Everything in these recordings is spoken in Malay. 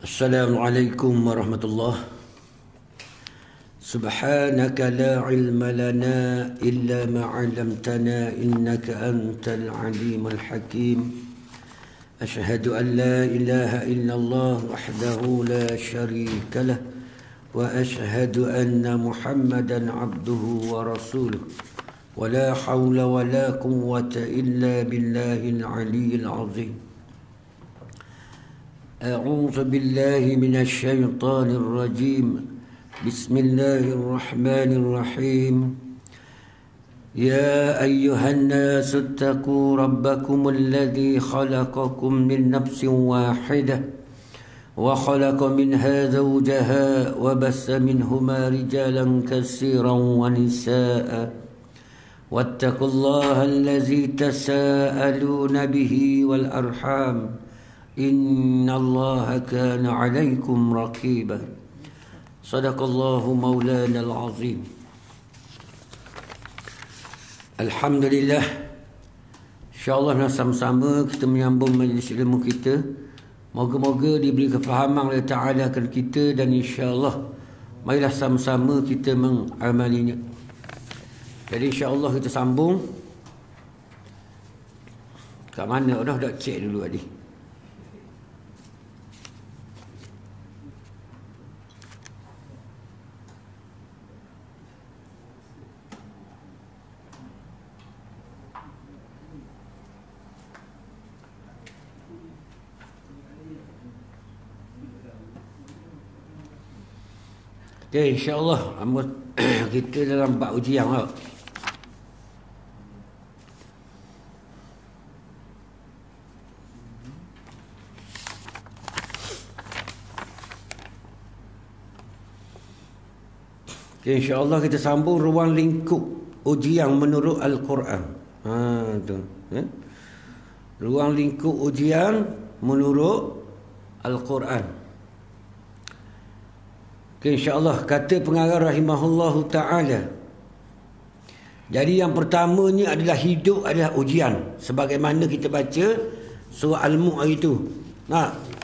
Assalamualaikum warahmatullahi. Subhanaka la ilma lana illa ma 'allamtana innaka antal alimul hakim. Ashhadu an la ilaha illallah wahdahu la sharika lah wa ashhadu anna Muhammadan 'abduhu wa rasuluh. Wa la hawla wa la quwwata illa billahil 'aliyyil 'azim. أعوذ بالله من الشيطان الرجيم بسم الله الرحمن الرحيم يا أيها الناس اتقوا ربكم الذي خلقكم من نفس واحدة وخلق منها زوجها وبث منهما رجالا كثيرا ونساء واتقوا الله الذي تساءلون به والأرحام إن الله كان عليكم رقيبا صدق الله مولانا العظيم. Alhamdulillah, insyaAllah sama-sama kita menyambung majlis ilmu kita. Moga-moga diberi kefahaman oleh Ta'ala kepada kita, dan insyaAllah marilah sama-sama kita mengamalinya. Jadi insyaAllah kita sambung. Kat mana dah cek dulu tadi. Okay, insyaAllah kita dalam bab ujian lah. Okay, insyaAllah kita sambung ruang lingkup ujian menurut Al-Quran. Tu. Ruang lingkup ujian menurut Al-Quran. Okay, insyaAllah kata pengarang rahimahullahu ta'ala. Jadi yang pertamanya adalah hidup adalah ujian. Sebagaimana kita baca surah Al-Mulk hari itu.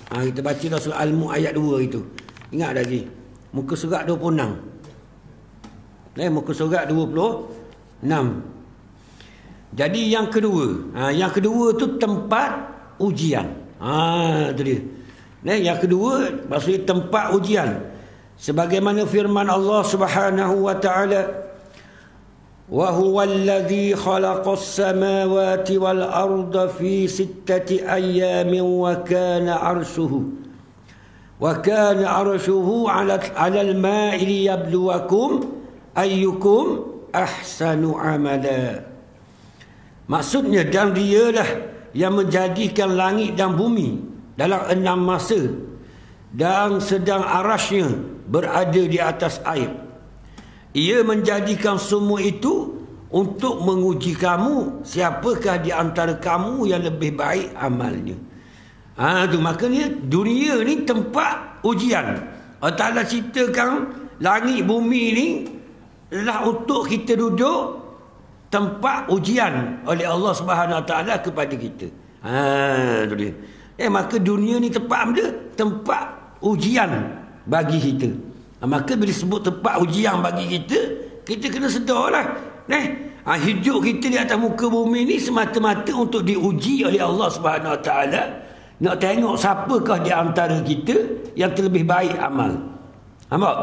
Kita baca dah surah Al-Mulk ayat 2 itu. Ingat tak, Ji? Muka surat 26. Muka surat 26. Jadi yang kedua tu tempat ujian. Itu dia. Yang kedua maksudnya tempat ujian. Sebagaimana firman Allah Subhanahu wa taala, wa huwal ladzi khalaqas samawati wal arda fi sittati ayyamin wa kana arshuhu 'alal ma'i liyabluwakum ayyukum ahsanu amala. Maksudnya, dan dialah yang menjadikan langit dan bumi dalam 6 masa, dan sedang arasy-Nya berada di atas air. Ia menjadikan semua itu untuk menguji kamu, siapakah di antara kamu yang lebih baik amalnya. Tu maknanya dunia ni tempat ujian. Allah Ta'ala ciptakan langit bumi ni adalah untuk kita duduk tempat ujian oleh Allah Subhanahu Wa Ta'ala kepada kita. Tu dia. Maka dunia ni tempat apa? Tempat ujian bagi kita. Maka bila sebut tempat ujian bagi kita, kita kena sedarlah. Hidup kita di atas muka bumi ni semata-mata untuk diuji oleh Allah Subhanahu Wa Taala. Nak tengok siapakah di antara kita yang terlebih baik amal. Nampak?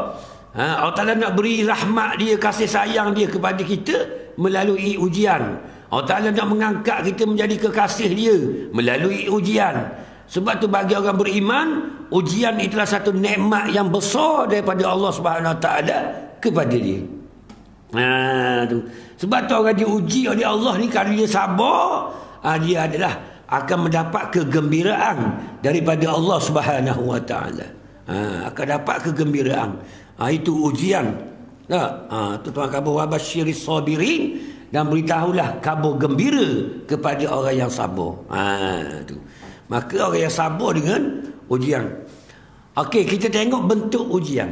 Allah Ta'ala nak beri rahmat Dia, kasih sayang Dia kepada kita melalui ujian. Allah Ta'ala nak mengangkat kita menjadi kekasih Dia melalui ujian. Sebab tu bagi orang beriman, ujian itulah satu nikmat yang besar daripada Allah Subhanahu Wa Taala kepada dia. Tu. Sebab tu orang diuji oleh Allah ni, kalau dia sabar, dia adalah akan mendapat kegembiraan daripada Allah Subhanahu Wa Taala. Akan dapat kegembiraan. Itu ujian. Tu Tuhan khabar wabasyiris sabirin, dan beritahulah kabar gembira kepada orang yang sabar. Tu. Maka orang yang sabar dengan ujian. Okey, kita tengok bentuk ujian.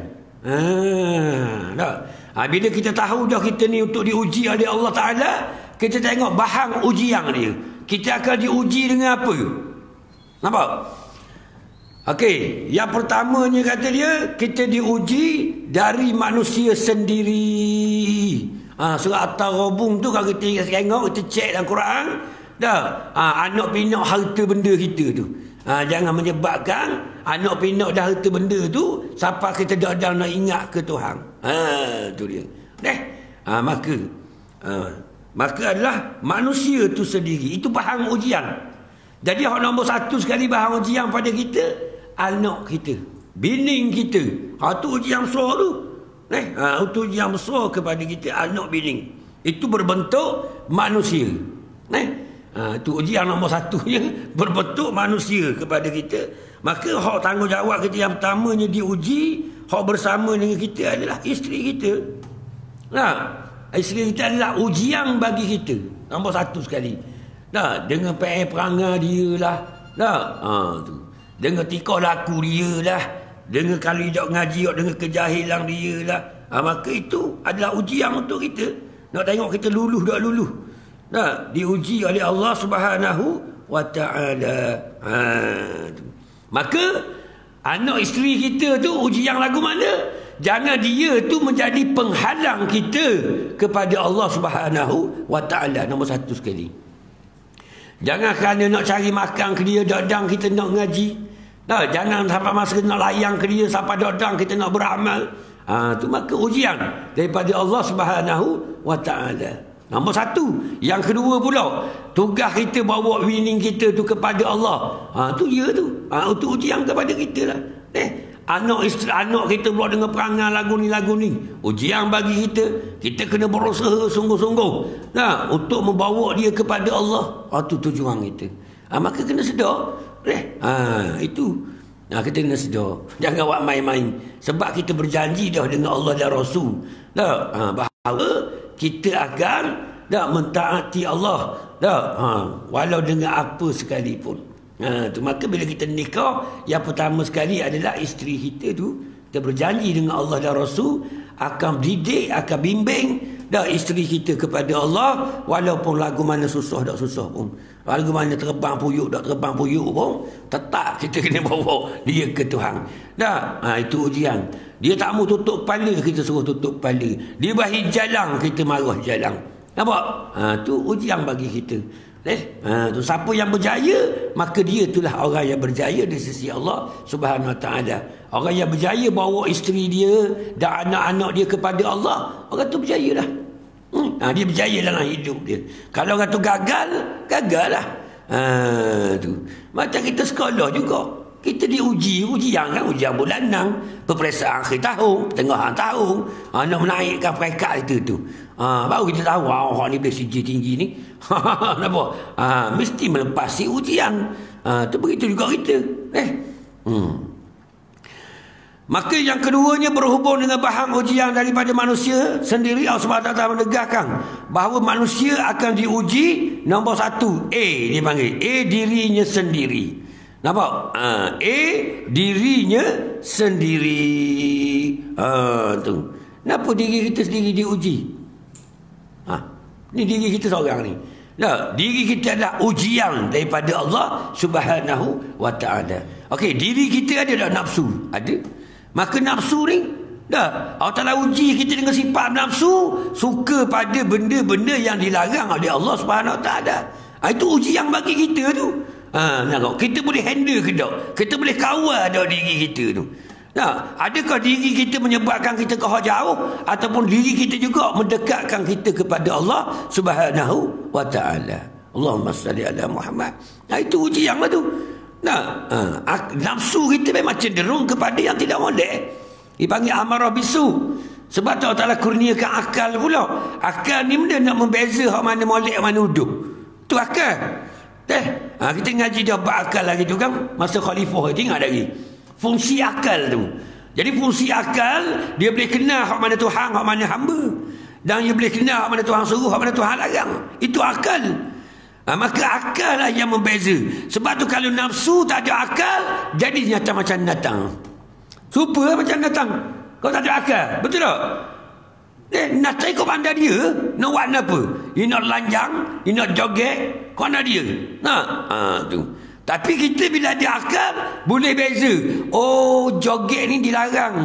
Bila kita tahu dah kita ni untuk diuji oleh Allah Ta'ala, kita tengok bahan ujian dia. Kita akan diuji dengan apa? Nampak? Okey, yang pertamanya kata dia, kita diuji dari manusia sendiri. Surah At-Taghabun tu kalau kita tengok, kita cek dalam Quran, dah anak pinak harta benda kita tu. Jangan menyebabkan anak pinak dah harta benda tu sampai kita dah nak ingat ke Tuhan. Tu dia. Maka adalah manusia tu sendiri. Itu bahan ujian. Jadi hak nombor satu sekali bahan ujian pada kita, anak kita, bini kita. Itu ujian besar tu. Itu ujian besar kepada kita, anak bini. Itu berbentuk manusia. Itu ujian nombor satu ya, berbentuk manusia kepada kita. Maka hak tanggungjawab kita yang pertamanya diuji, hak bersama dengan kita adalah isteri kita. Isteri kita adalah ujian bagi kita. Nombor satu sekali. Dengan perangai dia lah. Tu. Dengan tingkah laku dia lah. Dengan kalau dia ngaji, dengan kejahilan dia lah. Maka itu adalah ujian untuk kita. Nak tengok kita luluh tak luluh. Diuji oleh Allah Subhanahu wa ta'ala. Maka anak isteri kita tu ujian lagu mana? Jangan dia tu menjadi penghalang kita kepada Allah Subhanahu wa ta'ala. Nombor satu sekali. Jangan kerana nak cari makan ke dia, dadang kita nak ngaji. Jangan sampai masa nak layang ke dia, sampai dadang kita nak beramal. Tu maka ujian daripada Allah Subhanahu wa ta'ala. Nombor satu. Yang kedua pula, tugas kita bawa bini kita tu kepada Allah. Tu dia tu. Itu ujian kepada kita lah. Anak kita pula dengan perangai lagu ni. Ujian bagi kita. Kita kena berusaha sungguh-sungguh untuk membawa dia kepada Allah. Itu tujuan kita. Maka kena sedar. Itu. Kita kena sedar. Jangan buat main-main. Sebab kita berjanji dah dengan Allah dan Rasul. Bahawa kita akan mentaati Allah. Walau dengan apa sekalipun. Maka bila kita nikah, yang pertama sekali adalah isteri kita tu, kita berjanji dengan Allah dan Rasul akan didik, akan bimbing isteri kita kepada Allah, walaupun lagu mana susah tak susah pun, lagu mana terbang puyuk tak terbang puyuk pun, tetap kita kena bawa dia ke Tuhan. Itu ujian. Dia tak mau tutup kepala, kita suruh tutup kepala. Dia bagi jalan, kita marah jalan. Nampak? Itu ujian bagi kita. Tu siapa yang berjaya, maka dia itulah orang yang berjaya di sisi Allah Subhanahu wa ta'ala. Orang yang berjaya bawa isteri dia dan anak-anak dia kepada Allah, orang tu berjaya lah. Dia berjaya dalam hidup dia. Kalau orang tu gagal lah. Tu macam kita sekolah juga, kita diuji ujian kan, ujian bulanan, peperiksaan akhir tahun, pertengahan tahun, nak menaikkan peringkat itu tu. Baru kita tahu orang ni boleh sijil tinggi ni. Nampak? Mesti melepasi ujian. Tu begitu juga kita. Maka yang keduanya berhubung dengan bahan ujian daripada manusia sendiri. Allah SWT menegaskan bahawa manusia akan diuji. Nombor satu, dia panggil dirinya sendiri. Nampak? Dirinya sendiri. Tu. Kenapa diri kita sendiri diuji? Ni diri kita seorang ni. Diri kita adalah ujian daripada Allah Subhanahu wa ta'ala. Okey, diri kita ada tak nafsu? Ada. Maka nafsu ni Allah Ta'ala uji kita dengan sifat nafsu, suka pada benda-benda yang dilarang oleh Allah Subhanahu wa ta'ala. Itu ujian bagi kita tu. Kita boleh handle ke tak? Kita boleh kawal tak diri kita tu? Adakah diri kita menyebabkan kita ke jauh, ataupun diri kita juga mendekatkan kita kepada Allah Subhanahu wa ta'ala. Allahumma salli ala Muhammad. Itu ujian lah tu. Nafsu kita memang cenderung kepada yang tidak molek. Dipanggil amarah bisu. Sebab tu Allah Ta'ala kurniakan akal pula. Akal ni benda nak membeza hak mana molek, mana uduk. Tu akal. Kita ngaji dah berakal lagi tu kan, masa khalifah kita ingat lagi fungsi akal tu. Jadi fungsi akal, dia boleh kenal hak mana Tuhan, hak mana hamba, dan dia boleh kenal hak mana Tuhan suruh, hak mana Tuhan larang. Itu akal. Maka akal lah yang membeza. Sebab tu kalau nafsu tak ada akal, jadi nyata macam datang. Super macam datang. Kau tak ada akal, betul tak? Nak cari kau pandai dia, nak buat apa? Dia nak lanjang, dia nak joget, kau nak dia. Tu. Tapi kita bila ada akal, boleh beza. Oh, joget ni dilarang.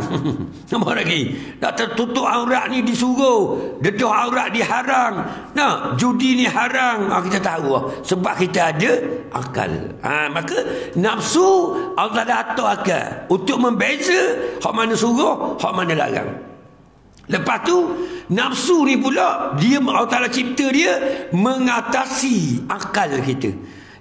Nampak lagi? Nak tertutup aurat ni disuruh. Dedah aurat diharang. Nah, judi ni haram. Kita tahu. Sebab kita ada akal. Maka nafsu Allah dah atur akal. Untuk membeza, hak mana suruh, hak mana larang. Lepas tu, nafsu ni pula, dia Allah Ta'ala cipta dia mengatasi akal kita.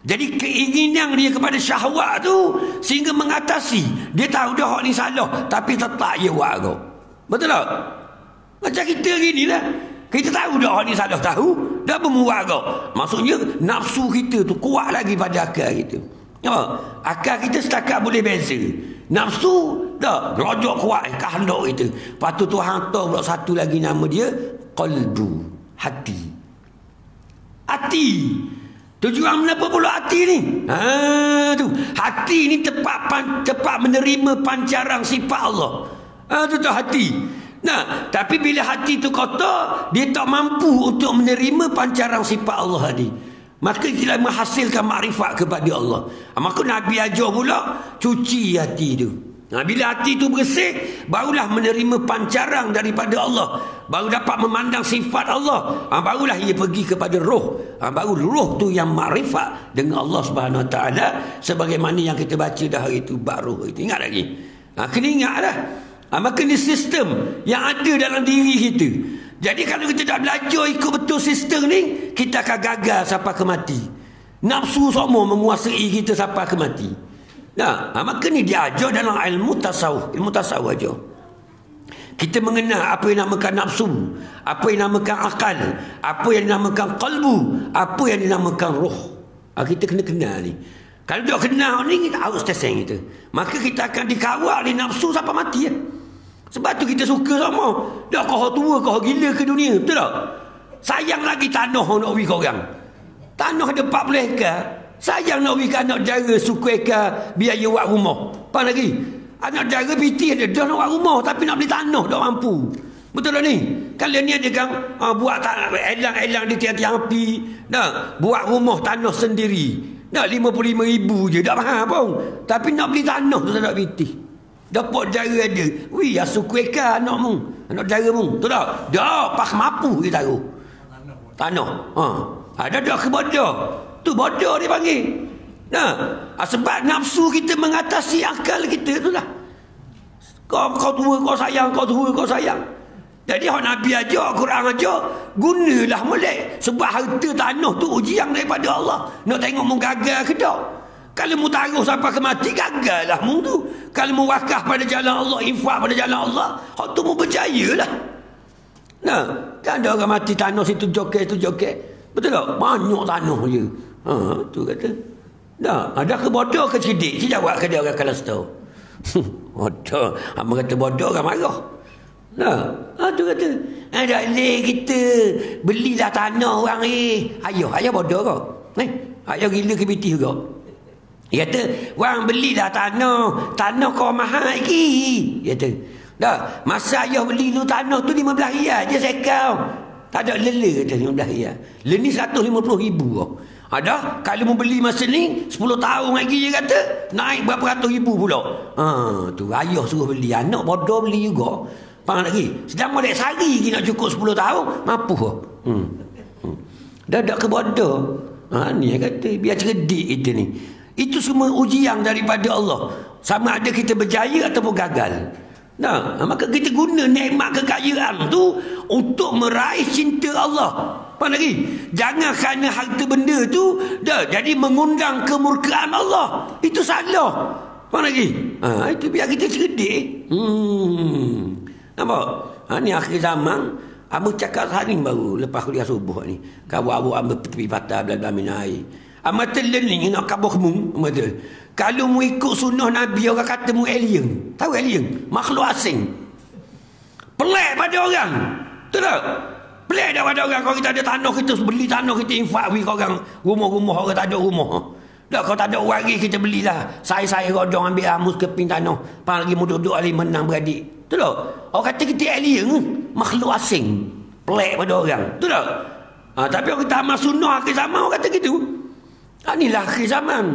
Jadi keinginan dia kepada syahwat tu sehingga mengatasi. Dia tahu dah hak ni salah, tapi tetap dia buat kau. Betul tak? Macam kita gini lah. Kita tahu dah hak ni salah, tahu, dah bermuat kau. Maksudnya nafsu kita tu kuat lagi pada akal kita. Akal kita setakat boleh beza. Nafsu dah gerojok kuat kehendak kita. Lepas tu Tuhan hantar pula satu lagi nama dia qalbu, hati. Hati. Tujuan kenapa pula hati ni? Tu. Hati ni tepat menerima pancaran sifat Allah. Tu hati. Nah, tapi bila hati tu kotor, dia tak mampu untuk menerima pancaran sifat Allah tadi. Maka dia menghasilkan makrifat kepada Allah. Maka Nabi ajar pula cuci hati tu. Bila hati tu bersih, barulah menerima pancaran daripada Allah. Baru dapat memandang sifat Allah. Barulah ia pergi kepada roh. Baru roh tu yang makrifat dengan Allah Subhanahu Wa Taala. Sebagaimana yang kita baca dah hari itu, baru itu. Ingat lagi? Kena ingatlah. Maka ni sistem yang ada dalam diri kita. Jadi kalau kita tak belajar ikut betul sistem ni, kita akan gagal sampai ke mati. Nafsu semua menguasai kita sampai ke mati. Maka ni dia ajar dalam ilmu tasawuf. Ilmu tasawuf ajar. Kita mengenal apa yang dinamakan nafsu, apa yang dinamakan akal, apa yang dinamakan qalbu, apa yang dinamakan roh. Kita kena kenal ni. Kalau tak kenal ni, kita harus testing kita. Maka kita akan dikawal di nafsu sampai mati. Sebab tu kita suka sama. Dah kau tua, kau gila ke dunia. Betul tak? Sayang lagi tanah nak bagi kau orang. Tanah ada 40 ekar. Sayang nak bagi anak jara suku ekar biaya buat rumah. Apa lagi? Anak jara piti ada dah nak buat rumah tapi nak beli tanah tak mampu. Betul tak ni? Kalau ni ada kan buat elang-elang di tiang-tiang api. Buat rumah tanah sendiri. 55,000 je. Tak mahal pun. Tapi nak beli tanah tu tak ada piti. Dapat jara ada. Wih, suku ekar anak mu. Anak jara mu. Betul tak? Dah, pak mampu kita tahu. Tanah. Ada dah ke bodoh. Tu bodoh dia panggil. Sebab nafsu kita mengatasi akal kita tu lah. Kau tua kau sayang, kau tua kau sayang. Jadi hak Nabi ajar, Quran ajar, gunalah molek. Sebab harta tanah tu ujian daripada Allah. Nak tengok mu gagal ke tak? Kalau mu taruh sampai ke mati, gagal lah mu tu. Kalau mu wakaf pada jalan Allah, infak pada jalan Allah, hak tu mu berjaya lah. Kan ada orang mati tanah situ joket, tu joket. Betul tak? Banyak tanah je. Tu kata. Ada ke bodoh ke cerdik? Saya jawab ke dia orang kalau tahu. Bodoh. Hamba kata bodoh orang marah. Tu kata. Ada leh kita belilah tanah orang Ayah bodoh kau. Ayah gila ke biti juga. Dia kata, orang belilah tanah. Tanah kau mahal lagi. Dia kata. Masa ayah beli tu tanah tu 15 riyal je sekau. Tak ada lele kata 15 riyal. Lele ni 150,000 Ada, kalau mau beli masa ni 10 tahun lagi dia kata naik berapa ratus ribu pula. Tu ayah suruh beli, anak bodoh beli juga. Faham lagi? Sedang molek sehari lagi nak cukup 10 tahun, mampu ke? Dah ke bodoh. Ni dia kata biar cerdik kita ni. Itu semua ujian daripada Allah. Sama ada kita berjaya ataupun gagal. Maka kita guna nikmat kekayaan tu untuk meraih cinta Allah. Apa lagi? Jangan kerana harta benda tu jadi mengundang kemurkaan Allah. Itu salah. Apa lagi? Itu biar kita cerdik. Nampak? Ni akhir zaman. Amba cakap hari ni baru lepas kuliah subuh ni. Kawan-kawan amba tepi patah bla-bla min air. Amba terlearning nak kabur mu. Kalau mu ikut sunnah Nabi, orang kata mu alien. Tahu alien? Makhluk asing. Pelik pada orang. Betul tak? Pelik daripada orang. Kalau kita ada tanah, kita beli tanah, kita infak bagi orang rumah-rumah, orang tak ada rumah. Tak, kalau tak ada waris, kita belilah. Saya rodong ambil amus keping tanah. Pang lagi mu duduk alih menang beradik. Betul tak? Orang kata kita alien, makhluk asing. Pelik pada orang. Betul tak? Tapi orang kita amal sunnah akhir zaman, orang kata gitu. Inilah akhir zaman.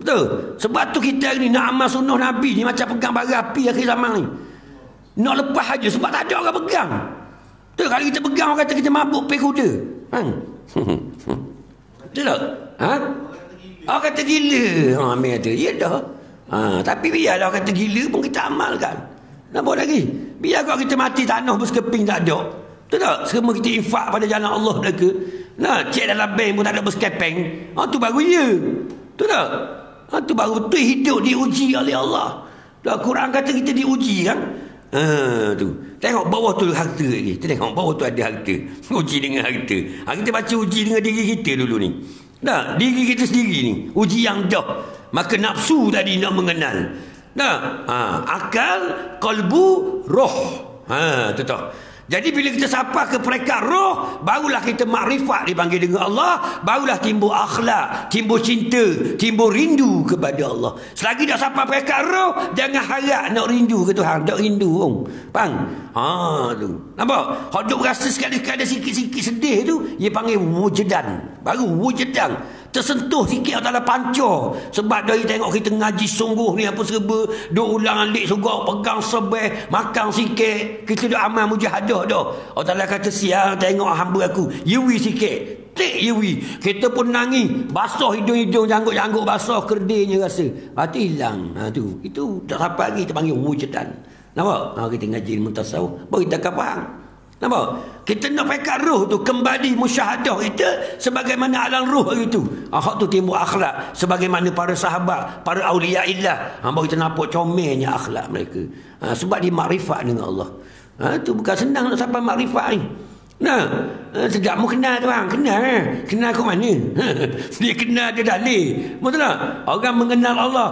Betul? Sebab tu kita hari ni nak amal sunnah Nabi ni macam pegang bara api akhir zaman ni. Nak lepas aja sebab tak ada orang pegang. Betul? Kalau kita pegang orang kata kita mabuk pergi kuda. Betul tak? Orang kata gila. Amir kata, ya dah. Tapi biarlah orang kata gila pun kita amalkan. Nak buat lagi? Biar kalau kita mati tanah bersekeping tak ada. Betul tak? Semua kita infak pada jalan Allah mereka. Nah, cek dalam bank pun tak ada bersekeping. Tu baru ya. Betul tak? Tu baru betul hidup diuji oleh Allah. Al-Quran kata kita diuji kan? Tu. Tengok bawah tu harta lagi. Kita tengok bawah tu ada harta. Uji dengan harta. Kita baca uji dengan diri kita dulu ni. Nah, diri kita sendiri ni. Uji yang dah. Maka nafsu tadi nak mengenal. Nah, akal, kalbu, roh. Tu tak. Jadi bila kita sapa ke peringkat roh, barulah kita makrifat dipanggil dengan Allah, barulah timbul akhlak, timbul cinta, timbul rindu kepada Allah. Selagi dah sapa peringkat roh, jangan harap nak rindu ke Tuhan, tak rindu pun. Faham? Tu. Nampak? Kalau duk rasa sekali-sekali sikit-sikit sedih tu, dia panggil wujudan. Baru wujudan. Tersentuh sikit dalam panca. Sebab dari tengok kita ngaji sungguh ni apa serba, duk ulang alik juga, pegang sebeh, makan sikit, kita dah amal mujahadah dah. Allah Ta'ala kata siang tengok hamba aku, yewi sikit. Tik yewi. Kita pun nangis, basah hidung-hidung, janggut-janggut basah, kerdilnya rasa. Tu hilang. Tu. Itu tak sampai lagi kita panggil wujudan. Nampak? Kita ngaji ilmu tasawuf, baru kita akan faham. Nampak? Kita nak pekat roh tu kembali musyahadah kita sebagaimana alam roh itu. Hak tu timbul akhlak sebagaimana para sahabat, para aulia illah. Baru kita nampak comelnya akhlak mereka. Sebab dia makrifat dengan Allah. Tu bukan senang nak sampai makrifat ni. Sejak mu kenal tu bang, kenal kat mana? Dia kenal dia dalil. Betul tak? Orang mengenal Allah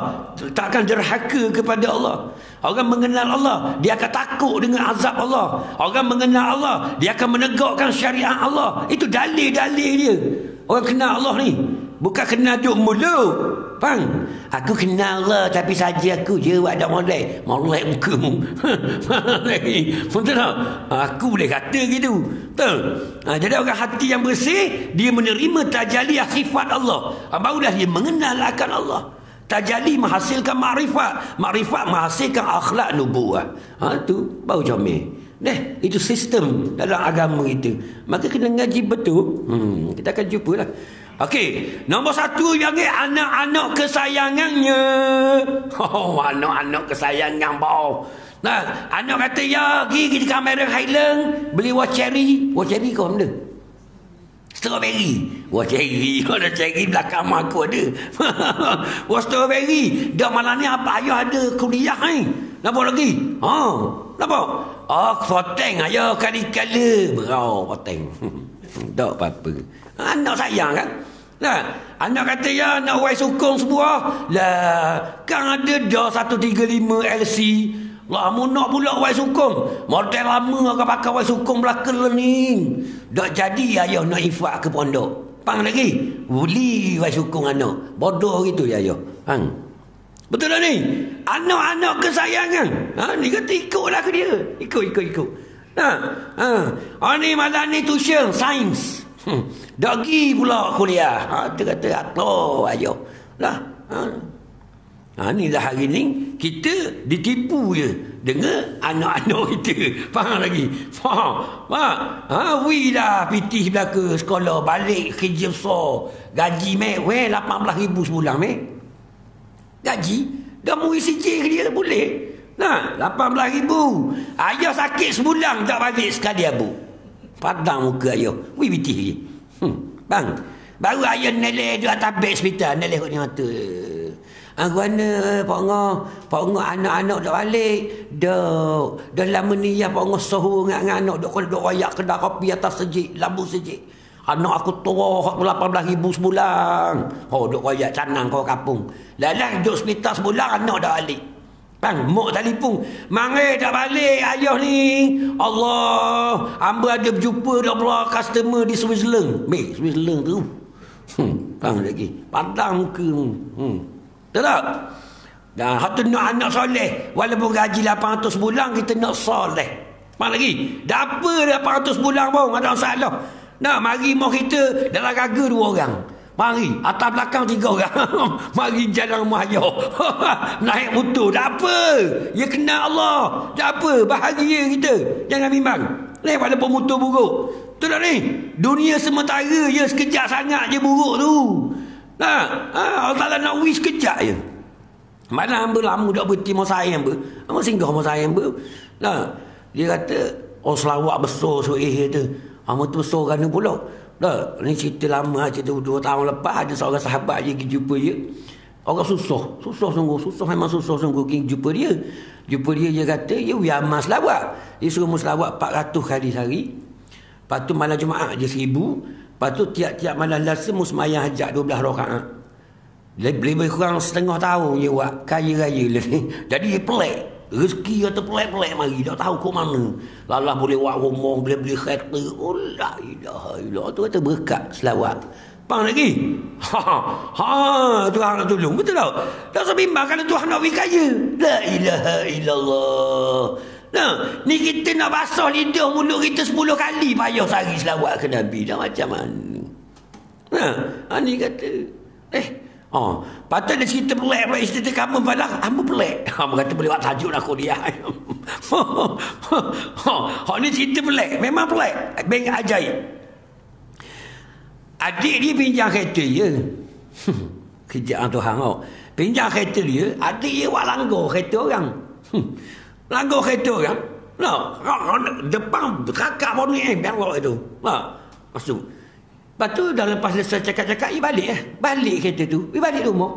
takkan derhaka kepada Allah. Orang mengenal Allah, dia akan takut dengan azab Allah. Orang mengenal Allah, dia akan menegakkan syariat Allah. Itu dalil-dalil dia. Orang kenal Allah ni bukan kenal duk mulut. Faham? Aku kenal Allah tapi saja aku je buat dak molek. Molek mukamu. Betul tak? Aku boleh kata gitu. Betul? Jadi orang hati yang bersih, dia menerima tajalli sifat Allah. Barulah dia mengenal akan Allah. Tajalli menghasilkan makrifat, makrifat menghasilkan akhlak nubuah. Tu baru comel. Itu sistem dalam agama kita. Maka kena ngaji betul. Kita akan jumpalah. Okey, nombor satu yang anak-anak kesayangannya. Anak-anak kesayangan bau. Nah, anak kata ya, pergi ke kamera Highland beli watch cherry. Watch cherry kau benda? Strawberry. Wah cherry. Ada cherry belakang mak aku ada. Wah strawberry. Dah malam ni apa ayah ada kuliah ni. Nampak lagi? Nampak? Poteng ayah kali-kali. Poteng. Tak apa-apa. Anak sayang kan? Anak kata ya nak wai sukong sebuah. Kan ada dah 135 LC. Mu nak pula wai sukong. Model lama akan pakai wai sukong belakang ni. Tak jadi ayah nak infak ke pondok. Pang lagi. Beli wai sukong anak. Bodoh gitu ya ayah. Betul tak ni? Anak-anak kesayangan. Ni kata ikutlah ke dia. Ikut. Ni malam ni tuition sains. Dah pergi pula kuliah. Dia kata atau ayah. Ni dah hari ni kita ditipu je dengan anak-anak kita. Faham lagi? Faham? Wih dah pitih belaka sekolah, balik kerja besar, gaji mewah 18,000 sebulan gaji. Dah mu CJ ke dia boleh? 18,000. Ayah sakit sebulan tak balik sekali abu. Padang muka ayah. Wih pitih lagi. Bang, baru ayah neleh di atas beg hospital, neleh kat ni mata. Guana Pak Ngah anak-anak dah balik. Dah lama ni ya Pak Ngah sahur dengan anak dok royak kedai kopi atas sejik, lambu sejik. Anak aku tua 18,000 sebulan. Dok royak canang kau kampung. Lalah duk hospital sebulan anak dah balik. Bang, mak telefon, "Mangai dah balik ayah ni." Allah, hamba ada berjumpa dah pula customer di Switzerland. Switzerland tu. Bang lagi. Padang muka. Betul tak? Dan hatu nak anak soleh. Walaupun gaji 800 sebulan, kita nak soleh. Faham lagi? Dah apa 800 sebulan pun, ada masalah. Mari mau kita dalam gaga 2 orang. Mari, atas belakang 3 orang. Mari jalan rumah ayah. Naik motor, tak apa. Ya kenal Allah. Tak apa, bahagia kita. Jangan bimbang. Walaupun motor buruk. Betul tak ni? Dunia sementara je, sekejap sangat je buruk tu. Allah Ta'ala nak wish sekejap je. Mana hamba lama tak berhenti mau saya hamba. Hamba singgah mau saya hamba. Dia kata, selawat besar suih tu. Hamba tu besar kerana pula. Ni cerita lama, cerita 2 tahun lepas ada seorang sahabat je pergi jumpa dia. Orang susah sungguh, memang susah sungguh pergi jumpa dia. Jumpa dia kata, ya amal selawat. Dia suruh selawat 400 kali sehari. Lepas tu malam Jumaat je 1000. Lepas tu tiap-tiap malam Selasa sembahyang hajat 12 rakaat. Lebih kurang setengah tahun je buat kaya raya lah ni. Jadi dia pelik. Rezeki kata pelik-pelik mari. Tak tahu kok mana. Lalah boleh buat rumah, boleh beli kereta. Oh la ilaha illallah. Tu kata berkat selawat. Faham lagi? Tuhan nak tolong. Betul tak? Tak usah bimbang kalau Tuhan nak beri kaya. La ilaha illallah. Ni kita nak basah lidah mulut kita 10 kali payah sehari selawat ke Nabi. Dah macam mana? Ni kata patut dia cerita pelik-pelik. Cerita kamu balang hamba pelik. Hamba kata boleh buat tajuk aku dia. Ni cerita pelik. Memang pelik. Beng ajaib. Adik dia pinjam kereta dia. Kerjaan Tuhan pinjam kereta dia. Adik dia buat langgar kereta orang. Langgar kereta orang. Depan kakak bonik biar bawa itu. Masuk. Lepas tu dah lepas selesai cakap-cakap, balik kereta tu. Balik rumah.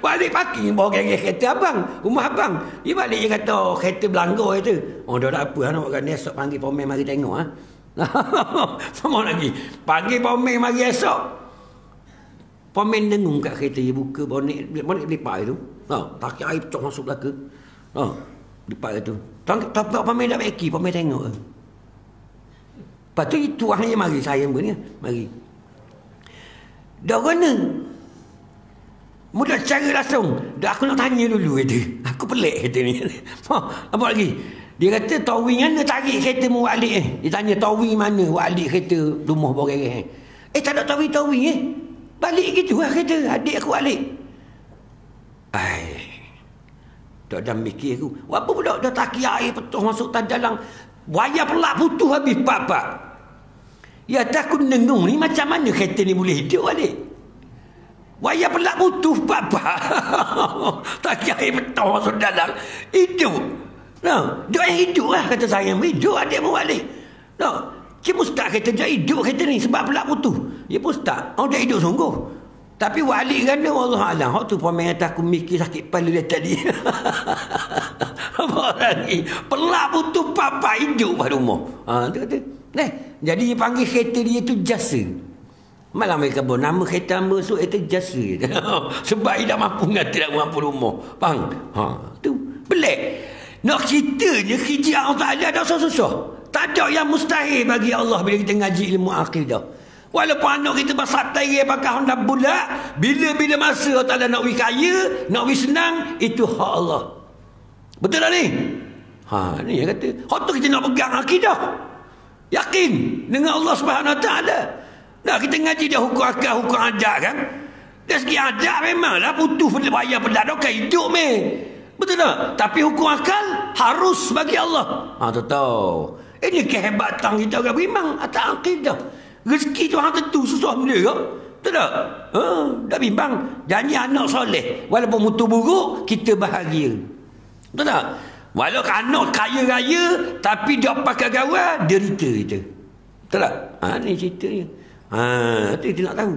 balik parking bawa geng kereta abang, rumah abang. Dia balik dia kata kereta belanggar itu. Dah tak apa nak buat ni esok panggil pomen mari tengok Sama lagi. Panggil pomen mari esok. Pomen dengung kat kereta dia buka bonet lipat itu. Pakai air pecah masuk belaka. Lipat itu. Tak pomen dah beki, pomen tengok. Lepas tu tuahnya mari saya ni. Mari. Dah kena. Mudah cara langsung. Dah aku nak tanya dulu kata. Aku pelik kata ni. Apa lagi? Dia kata towing mana tarik kereta mu balik Dia tanya towing mana balik kereta rumah boreng tak ada towing Balik gitu lah kereta. Adik aku balik. Tak ada mikir aku. Apa pula dah taki air petuh masuk dalam. Wayar pelak putus habis pak-pak. Ya dah aku dengung ni macam mana kereta ni boleh hidup balik. Wayar pelak putus pak-pak. Taki air petuh masuk dalam. Hidup. Dia hidup lah kata saya. Hidup adik mu balik. Dia mustah kata dia hidup kereta ni sebab pelak putus. Dia mustah. Dia hidup sungguh. Tapi balik kan Allah Alam. Tu pemain kata aku mikir sakit kepala dia tadi. Apa lagi? Pelak putus papa hidup pada rumah. Tu kata. Jadi dia panggil kereta dia tu jasa. Malah mereka bawa nama kereta hamba so itu jasa. Sebab dia tak mampu ngati tak mampu rumah. Faham? Tu pelik. Nak ceritanya kerja Allah Ta'ala dah susah-susah. Tak ada yang mustahil bagi Allah bila kita ngaji ilmu akidah. Walaupun anak kita basat tayi pakai Honda bulat, bila-bila masa Allah Ta'ala nak kaya, nak senang, itu hak Allah. Betul tak ni? Ni yang kata. Hak tu kita nak pegang akidah. Yakin dengan Allah Subhanahu Wa Ta'ala. Kita ngaji dia hukum akal, hukum adat kan. Dari segi adat memanglah putus bayar pelat dah kan hidup betul tak? Tapi hukum akal harus bagi Allah. Tahu. Ini kehebatan kita orang beriman atas akidah. Rezeki tu hang tentu susah benda ke? Betul tak? Tak bimbang. Janji anak soleh. Walaupun mutu buruk, kita bahagia. Betul tak? Walaupun anak kaya raya, tapi dia pakai gawai, derita kita. Betul tak? Ni ceritanya. Itu kita nak tahu.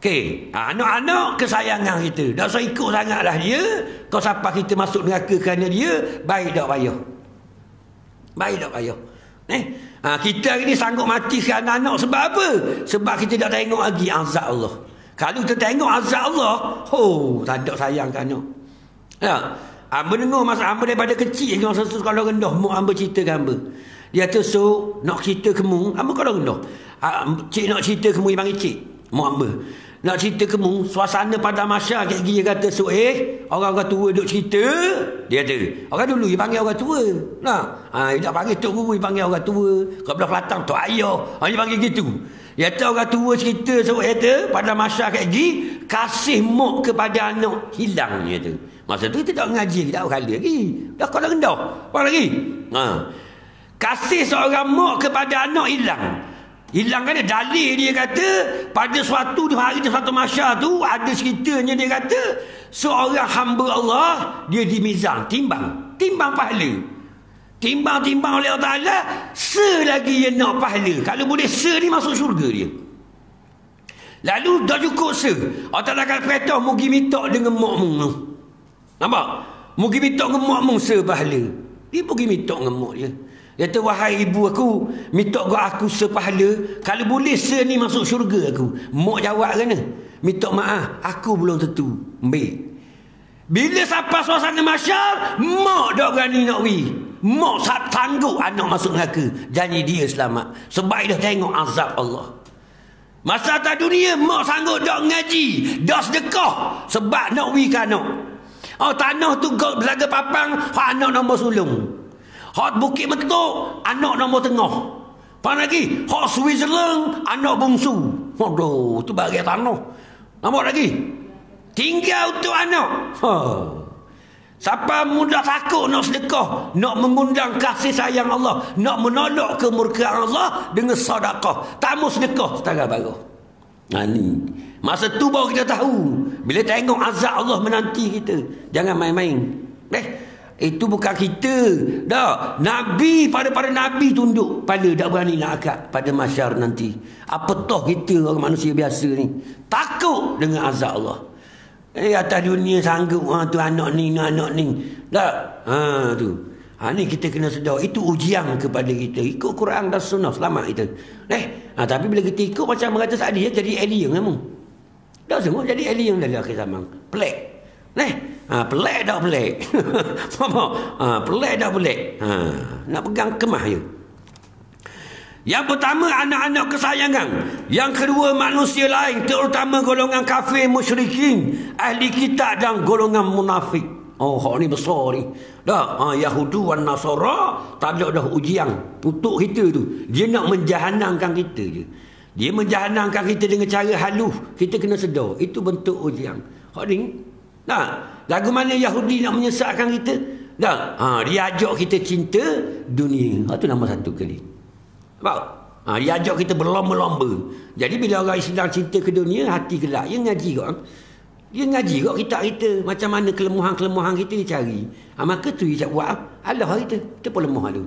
Okey. Anak-anak kesayangan kita. Tak usah ikut sangatlah dia. Kau siapa kita masuk neraka kerana dia, baik tak payah. Baik tak payah. Kita hari ni sanggup mati ke anak-anak sebab apa? Sebab kita tak tengok lagi azab Allah. Kalau kita tengok azab Allah, tak ada sayang ke anak. Hamba dengar masa hamba daripada kecil dengan sekolah rendah, mak hamba cerita ke hamba. Dia kata, nak cerita ke mu, hamba sekolah rendah. Cik nak cerita ke mu, dia panggil cik, mak hamba. Nak cerita ke mu, suasana pada masyarakat dia kata, orang-orang tua duk cerita, dia kata, orang dulu dia panggil orang tua. Dia tak panggil tok guru, dia panggil orang tua. Kat belah Kelantan, tok ayah. Dia panggil gitu. Yaitu orang tua cerita kata pada masyarakat Haji, kasih mak kepada anak hilang tu. Masa tu kita tak ngaji, kita tak kala lagi. Dah kau dah rendah. Apa lagi? Kasih seorang mak kepada anak hilang. Hilang kan dalil dia kata pada suatu hari suatu masa tu ada ceritanya dia kata seorang hamba Allah dia dimizan, timbang pahala. Timbang oleh Allah Ta'ala, selagi dia nak pahala. Kalau boleh ni masuk syurga dia. Lalu dah cukup Allah Ta'ala akan perintah mugi minta dengan makmum tu. Nampak? Mugi minta dengan makmum pahala. Dia pergi minta dengan mak dia. Dia kata, wahai ibu aku, minta aku sepahala. Kalau boleh ni masuk syurga aku. Mak jawab kena, minta maaf, aku belum tentu. Baik. Bila sampai suasana masyar, mak tak berani nak pergi. Mak sanggup anak masuk neraka. Janji dia selamat. Sebab dia tengok azab Allah. Masa atas dunia, mak sanggup tak ngaji, dah sedekah. Sebab nak pergi ke anak. Tanah tu belaga papang, anak nombor sulung. Hak Bukit Betuk, anak nombor tengah. Apa lagi? Hak Switzerland, anak bungsu. Aduh, tu bahagian tanah. Nampak lagi? Tinggal untuk anak. Siapa muda takut nak sedekah, nak mengundang kasih sayang Allah, nak menolak kemurkaan Allah dengan sedekah. Tak mau sedekah, setara baru. Ni. Masa tu baru kita tahu. Bila tengok azab Allah menanti kita. Jangan main-main. Itu bukan kita. Dah. Nabi, pada Nabi tunduk. Pada tak berani nak akad pada masyar nanti. Apa toh kita orang manusia biasa ni. Takut dengan azab Allah. Atas dunia sanggup tu anak ni. Tak? Tu. Ni kita kena sedar. Itu ujian kepada kita. Ikut Quran dan Sunnah. Selamat kita. Tapi bila kita ikut macam berkata tadi, jadi alien kamu. Dah semua jadi alien dalam akhir zaman. Pelik. Pelik tak pelik. Pelik tak pelik. Nak pegang kemah je. Yang pertama, anak-anak kesayangan. Yang kedua, manusia lain, terutama golongan kafir, musyrikin, ahli kitab dan golongan munafik. Hak ni besar ni. Dah, Yahudi dan Nasara tak ada dah ujian untuk kita tu. Dia nak menjahanamkan kita je. Dia menjahanamkan kita dengan cara halus. Kita kena sedar. Itu bentuk ujian. Hak ni. Lagu mana Yahudi nak menyesatkan kita? Dia ajak kita cinta dunia. Itu nombor satu kali. Dia ajak kita berlomba-lomba. Jadi bila orang Islam cinta ke dunia, hati gelap. Dia ngaji kok. Dia ngaji kok kita macam mana kelemahan-kelemahan kita dia cari. Maka tu dia buat Allah kita. Kita pun lemah tu.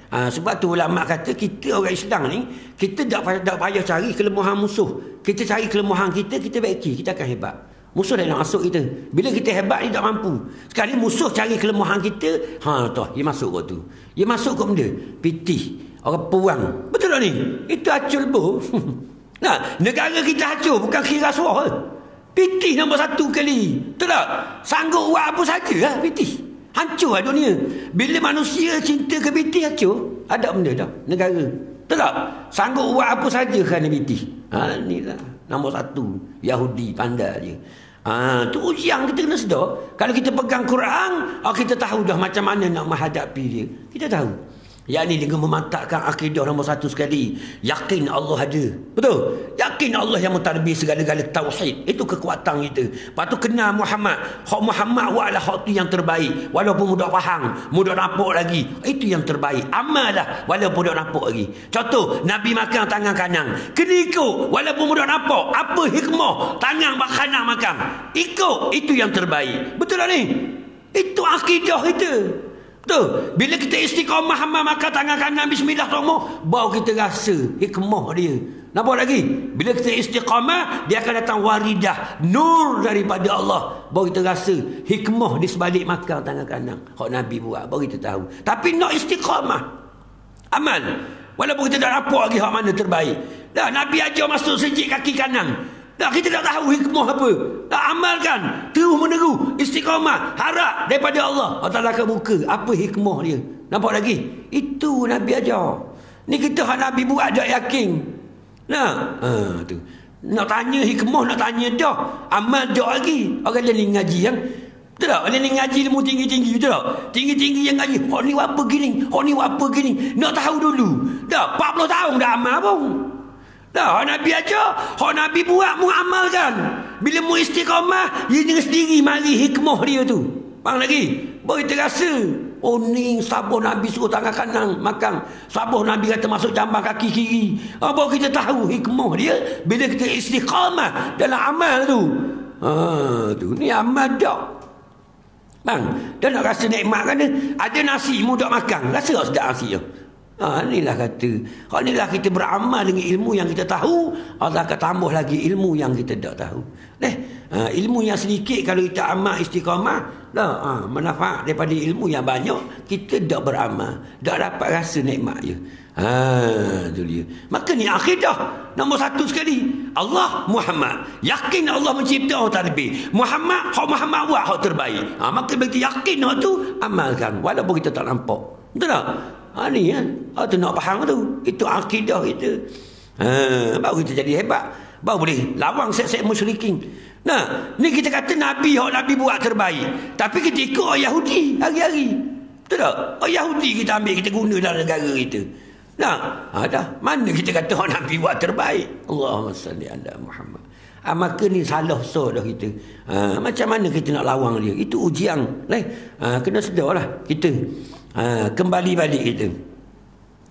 Sebab tu ulama kata kita orang Islam ni, kita tak payah cari kelemahan musuh. Kita cari kelemahan kita baiki, kita akan hebat. Musuh dah nak masuk kita. Bila kita hebat ni tak mampu. Sekarang ni musuh cari kelemahan kita, dia masuk kau tu. Dia masuk kau benda pitih. Orang puang. Betul tak ni? Itu acul bu. Negara kita hancur bukan kira suah. Pitih nombor satu kali. Betul tak? Sanggup buat apa saja pitih. Hancur dunia. Bila manusia cinta ke pitih, hancur. Ada benda dah. Negara. Betul tak? Sanggup buat apa saja kerana pitih. Inilah. Nombor satu. Yahudi pandai je. Tu ujian kita kena sedar. Kalau kita pegang Quran, kita tahu dah macam mana nak menghadapi dia. Kita tahu. Yang ni dengan memantapkan akidah nombor satu sekali. Yakin Allah ada. Betul? Yakin Allah yang mentadbir segala-gala tauhid. Itu kekuatan kita. Lepas tu kenal Muhammad. Hak Muhammad adalah hak tu yang terbaik. Walaupun mudah faham, mudah nampak lagi. Itu yang terbaik. Amal lah walaupun mudah nampak lagi. Contoh, Nabi makan tangan kanan. Kena ikut walaupun mudah nampak. Apa hikmah tangan kanan makan. Ikut. Itu yang terbaik. Betul tak ni? Itu akidah kita. Betul. Bila kita istiqamah makan tangan kanan bismillah tomo, baru kita rasa hikmah dia. Nampak lagi? Bila kita istiqamah, dia akan datang waridah, nur daripada Allah. Baru kita rasa hikmah di sebalik makan tangan kanan. Hak Nabi buat, baru kita tahu. Tapi nak istiqamah. Amal. Walaupun kita tak nampak lagi hak mana terbaik. Dah Nabi ajar masuk sejik kaki kanan. Dah kita tak tahu hikmah apa. Tak amalkan. Terus meneru. Istiqamah. Harap daripada Allah. Allah Ta'ala akan buka. Apa hikmah dia. Nampak lagi? Itu Nabi ajar. Ni kita hak Nabi buat tak yakin. Tu. Nak tanya hikmah, nak tanya dah. Amal dah lagi. Orang lain ngaji yang. Betul tak? Orang lain ngaji ilmu tinggi-tinggi. Betul tak? Tinggi-tinggi yang ngaji. Hak ni apa gini? Hak ni apa gini? Nak tahu dulu. Dah 40 tahun dah amal pun. Dah, Nabi aja, hak Nabi buat mu amalkan. Bila mu istiqamah, dia dengan sendiri mari hikmah dia tu. Faham lagi? Baru kita rasa, oh ni sabah Nabi suruh tangan kanan makan, sabah Nabi kata masuk jambang kaki kiri. Baru kita tahu hikmah dia bila kita istiqamah dalam amal tu. Tu ni amal dak. Bang, dia nak rasa nikmat kan? Ada nasi mu dak makan, rasa tak sedap nasi tu? Inilah kata, kalau inilah kita beramal dengan ilmu yang kita tahu, Allah akan tambah lagi ilmu yang kita tak tahu. Ilmu yang sedikit kalau kita amal istiqamah, manfaat daripada ilmu yang banyak, kita tak beramal, tak dapat rasa nikmat je. Tu dia. Maka ni akidah nombor satu sekali. Allah Muhammad. Yakin Allah mencipta orang tak lebih. Muhammad, hak Muhammad buat hak terbaik. Maka begitu yakin hak tu, amalkan. Walaupun kita tak nampak. Betul tak? Ni kan. Tu nak faham tu. Itu akidah kita. Baru kita jadi hebat. Baru boleh lawang set-set musyrikin. Nah, ni kita kata Nabi, hak Nabi buat terbaik. Tapi kita ikut orang Yahudi hari-hari. Betul tak? Orang Yahudi kita ambil, kita guna dalam negara kita. Nah, dah. Mana kita kata orang Nabi buat terbaik? Allahumma salli ala Muhammad. Maka ni salah besar dah kita. Macam mana kita nak lawang dia? Itu ujian. Kena sedarlah kita. Kembali balik kita.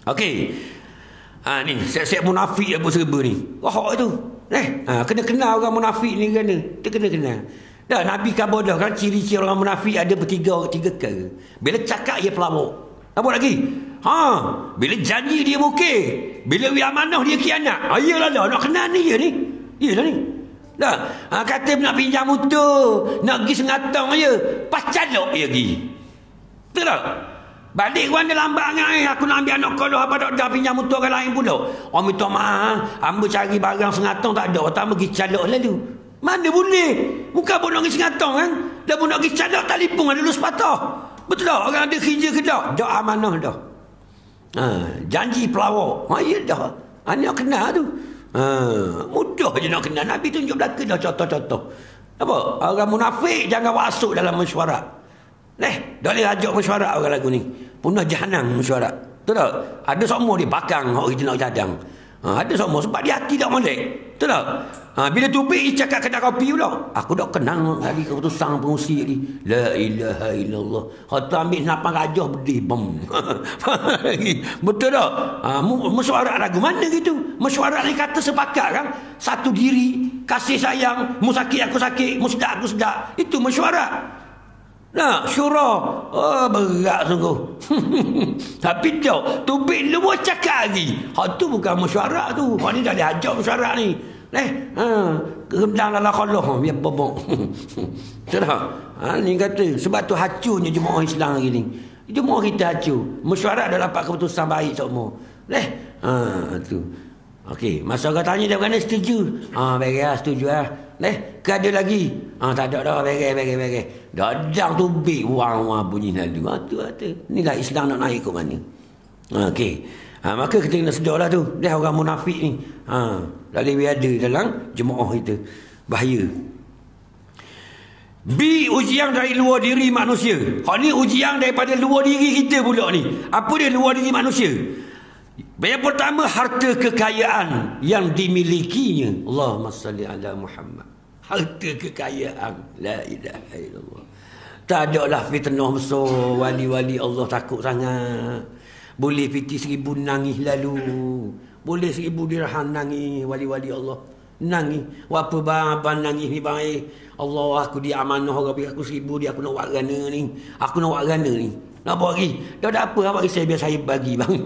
Okey. Ni siap-siap munafik apa serba ni. Rohak tu. Kena kenal orang munafik ni kan. Kita kena kenal. Dah Nabi khabar dah kan ciri-ciri orang munafik ada tiga perkara. Bila cakap dia pelawak. Apa lagi? Bila janji dia mukir. Bila amanah dia khianat. Iyalah dah nak kenal ni dia ni. Iyalah ni. Dah. Kata nak pinjam motor, nak pergi sengatang aja. Pas calok dia pergi. Betul tak? Balik orang dia lambat sangat. Aku nak ambil anak kau apa tak dah pinjam motor orang lain pula. Orang minta maaf. Hamba cari barang sengatang tak ada. Pertama pergi calok lalu. Mana boleh? Bukan pun nak pergi sengatang kan? Dah pun nak pergi calok telefon ada lulus patah. Betul tak? Orang ada kerja ke tak? Dah amanah dah. Janji pelawak. Ya dah. Nak kenal tu. Mudah je nak kenal. Nabi tunjuk belakang dah contoh-contoh. Apa? Orang munafik jangan masuk dalam mesyuarat. Dah boleh ajak mesyuarat orang lagu ni. Punah jahanam mesyuarat. Betul tak? Ada semua dia bakang orang kita nak cadang. Ada semua sebab dia hati tak molek. Betul tak? Bila tubik dia cakap kedai kopi pula. Aku dah kenang tadi keputusan pengusi ni. La ilaha illallah. Kata ambil senapan gajah berdih bom. Betul tak? Mesyuarat lagu mana gitu? Mesyuarat ni kata sepakat kan? Satu diri, kasih sayang, mu sakit aku sakit, mu sedap aku sedap. Itu mesyuarat. Nah, syura. Berat sungguh. Tapi tak, tubik lu buat cakap lagi. Hak tu bukan mesyuarat tu. Hak ni dah diajak mesyuarat ni. Rendang dalam kolah biar bobok. Betul tak? Ni kata sebab tu hancurnya jemaah Islam hari ni. Jemaah kita hancur. Mesyuarat dah dapat keputusan baik semua. Tu. Okey, masa orang tanya dia berkata setuju. Baik lah, setuju lah. Ke ada lagi? Tak ada dah, baik. Dadang tu big wang bunyi lalu. Tu. Inilah Islam nak naik ke mana. Okey. Maka kita kena sedarlah tu. Dia orang munafik ni. Tak boleh ada dalam jemaah kita. Bahaya. B, ujian dari luar diri manusia. Ni ujian daripada luar diri kita pula ni. Apa dia luar diri manusia? Yang pertama, harta kekayaan yang dimilikinya. Allahumma salli ala Muhammad. Harta kekayaan. La ilaha illallah. Tak ada lah fitnah besar. Wali-wali Allah takut sangat. Boleh piti 1000 nangis lalu. Boleh 1000 dirham nangis. Wali-wali Allah nangis. Apa bang nangis ni bang? Allah, aku dia amanah orang bagi aku 1000 dia aku nak buat gana ni. Aku nak buat gana ni. Nak buat lagi? Dah ada apa awak risau biar saya bagi bang.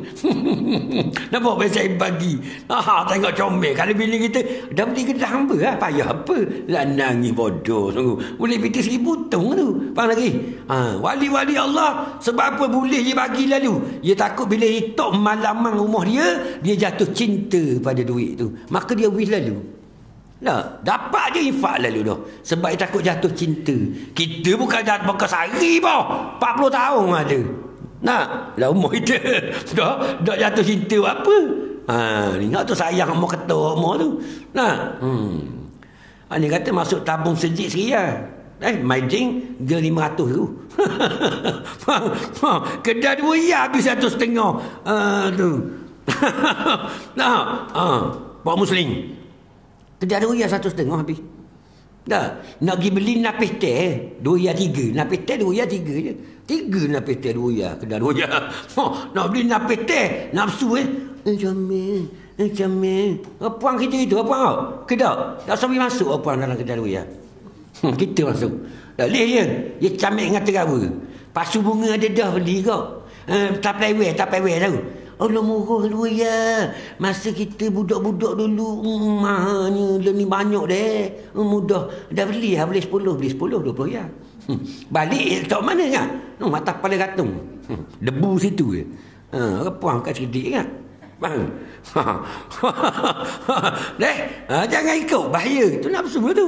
Nak buat biar saya bagi. Tengok comel. Kalau bini kita dah beli kita hamba lah. Payah apa? Lah nangis bodoh. Sungguh. Boleh piti 1000 tung tu. Faham lagi? Wali-wali Allah. Sebab apa boleh dia bagi lalu? Dia takut bila hitok malaman rumah dia, dia jatuh cinta pada duit tu. Maka dia wish lalu. Dapat je infak lalu dah. Sebab dia takut jatuh cinta. Kita bukan jatuh sehari pun. 40 tahun ada. Lah umur kita. Dah jatuh cinta apa? Ni tu sayang mau ketua mau tu. Ni kata masuk tabung sejik sekali lah. Maiding dia 500 tu. Kedai 2 ya habis 1,5. Tu. Pak Muslim. Kedai ruya 1,5 habis. Dah, nak pergi beli napis teh, ruya 3. Napis teh ruya 3 je. 3 napis teh ruya, kedai ruya. Nak beli napis teh, nafsu Jamil. Puang kita itu, puang kedai. Tak sampai masuk puang dalam kedai ruya. Kita masuk. Tak boleh je. Dia camik dengan terawa. Pasu bunga ada dah beli kau. Tak payah tahu. Allah murah dulu ya. Masa kita budak-budak dulu, mahanya ni banyak deh. Mudah. Dah beli, boleh 10, 20 ya. Balik tak mana kan? Mata kepala gantung. Debu situ je. Puang kat sedikit kan? Faham? Jangan ikut, bahaya. Itu nafsu tu.